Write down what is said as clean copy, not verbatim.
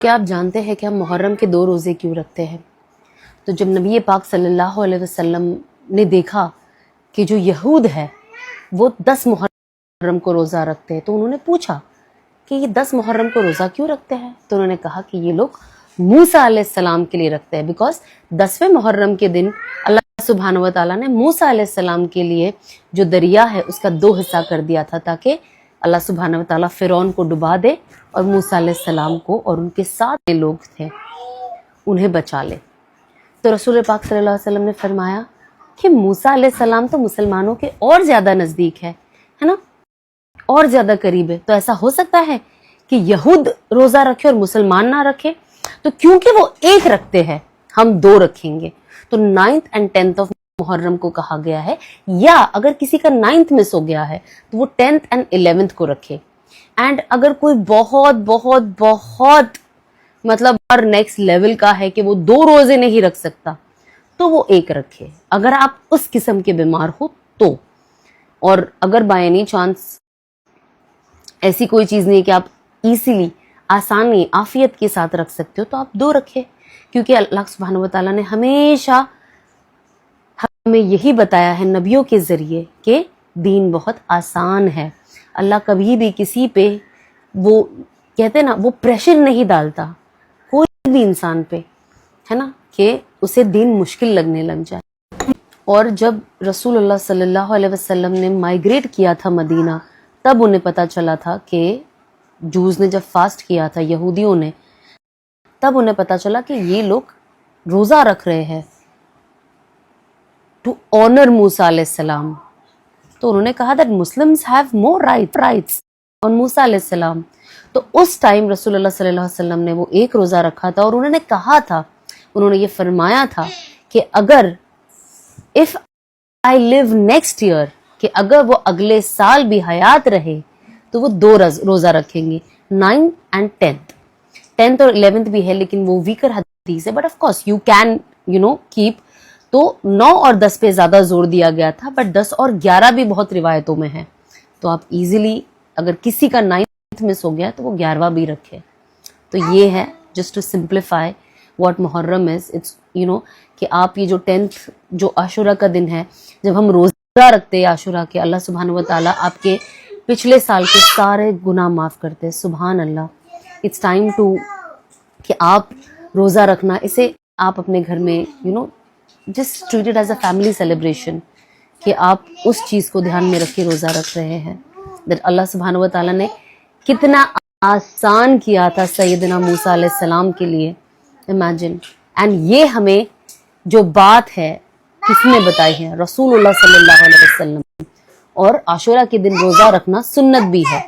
کیا آپ جانتے ہیں کہ ہم محرم کے 2 روزے کیوں رکھتے ہیں؟ تو جب نبی پاک صلی اللہ علیہ وسلم نے دیکھا کہ جو یہود ہے وہ 10 محرم کو روزہ رکھتے ہیں تو انہوں نے پوچھا کہ یہ 10 محرم کو روزہ کیوں رکھتے ہیں؟ تو انہوں نے کہا کہ یہ لوگ موسیٰ علیہ السلام کے لیے رکھتے ہیں، بیکاز 10ویں محرم کے دن اللہ سبحانہ و تعالیٰ نے موسیٰ علیہ السلام کے لیے جو دریا ہے اس کا 2 حصہ کر دیا تھا تاکہ اللہ سبحانہ و تعالیٰ فرعون کو ڈبا دے اور موسیٰ علیہ السلام کو اور ان کے ساتھ لوگ تھے انہیں بچا لے۔ تو رسول پاک صلی اللہ علیہ وسلم نے فرمایا کہ موسیٰ علیہ السلام تو مسلمانوں کے اور زیادہ نزدیک ہے نا، اور زیادہ قریب ہے، تو ایسا ہو سکتا ہے کہ یہود روزہ رکھے اور مسلمان نہ رکھے؟ تو کیونکہ وہ ایک رکھتے ہیں ہم 2 رکھیں گے۔ تو 9th and 10th آف محرم کو کہا گیا ہے، یا اگر کسی کا 9th مس ہو گیا ہے تو وہ 10th and 11th کو رکھے۔ اینڈ اگر کوئی بہت بہت بہت مطلب اور نیکسٹ لیول کا ہے کہ وہ 2 روزے نہیں رکھ سکتا تو وہ 1 رکھے، اگر آپ اس قسم کے بیمار ہو تو۔ اور اگر بائی اینی چانس ایسی کوئی چیز نہیں کہ آپ ایزیلی آسانی عافیت کے ساتھ رکھ سکتے ہو تو آپ 2 رکھے، کیونکہ اللہ سبحانہ و تعالیٰ نے ہمیشہ ہمیں یہی بتایا ہے نبیوں کے ذریعے کہ دین بہت آسان ہے۔ اللہ کبھی بھی کسی پہ وہ کہتے ہیں نا وہ پریشر نہیں ڈالتا کوئی بھی انسان پہ، ہے نا، کہ اسے دین مشکل لگنے لگ جائے۔ اور جب رسول اللہ صلی اللہ علیہ وسلم نے مائیگریٹ کیا تھا مدینہ، تب انہیں پتا چلا تھا کہ جوز نے جب فاسٹ کیا تھا یہودیوں نے، تب انہیں پتا چلا کہ یہ لوگ روزہ رکھ رہے ہیں ٹو آنر موسیٰ علیہ السلام۔ تو انہوں نے کہا that Muslims have more rights on موسیٰ علیہ السلام۔ تو اس ٹائم رسول اللہ صلی اللہ علیہ وسلم نے وہ 1 روزہ رکھا تھا، اور انہوں نے کہا تھا، انہوں نے یہ فرمایا تھا کہ اگر if I live next year، کہ اگر وہ اگلے سال بھی حیات رہے تو وہ 2 روزہ رکھیں گے، 9th and 10th اور 11th بھی ہے لیکن وہ ویکر حدیث ہے، but of course you can keep. تو 9 اور 10 پہ زیادہ زور دیا گیا تھا، بٹ 10 اور 11 بھی بہت روایتوں میں ہے، تو آپ ایزیلی اگر کسی کا 9th مس ہو گیا تو وہ 11واں بھی رکھے۔ تو یہ ہے just to simplify what Muharram is, it's کہ آپ یہ جو 10th جو عاشورہ کا دن ہے، جب ہم روزہ رکھتے ہیں عاشورہ کے، اللہ سبحانہ و تعالیٰ آپ کے پچھلے سال کے سارے گناہ معاف کرتے ہیں۔ سبحان اللہ، اٹس ٹائم ٹو کہ آپ روزہ رکھنا، اسے آپ اپنے گھر میں just treat it as a family celebration, کہ آپ اس چیز کو دھیان میں رکھ کے روزہ رکھ رہے ہیں۔ دیٹ اللہ سبحانہ و تعالیٰ نے کتنا آسان کیا تھا سیدنا موسیٰ علیہ السلام کے لیے، امیجن۔ اینڈ یہ ہمیں جو بات ہے کس نے بتائی ہے؟ رسول اللہ صلی اللہ علیہ وسلم۔ اور عاشورہ کے دن روزہ رکھنا سنت بھی ہے۔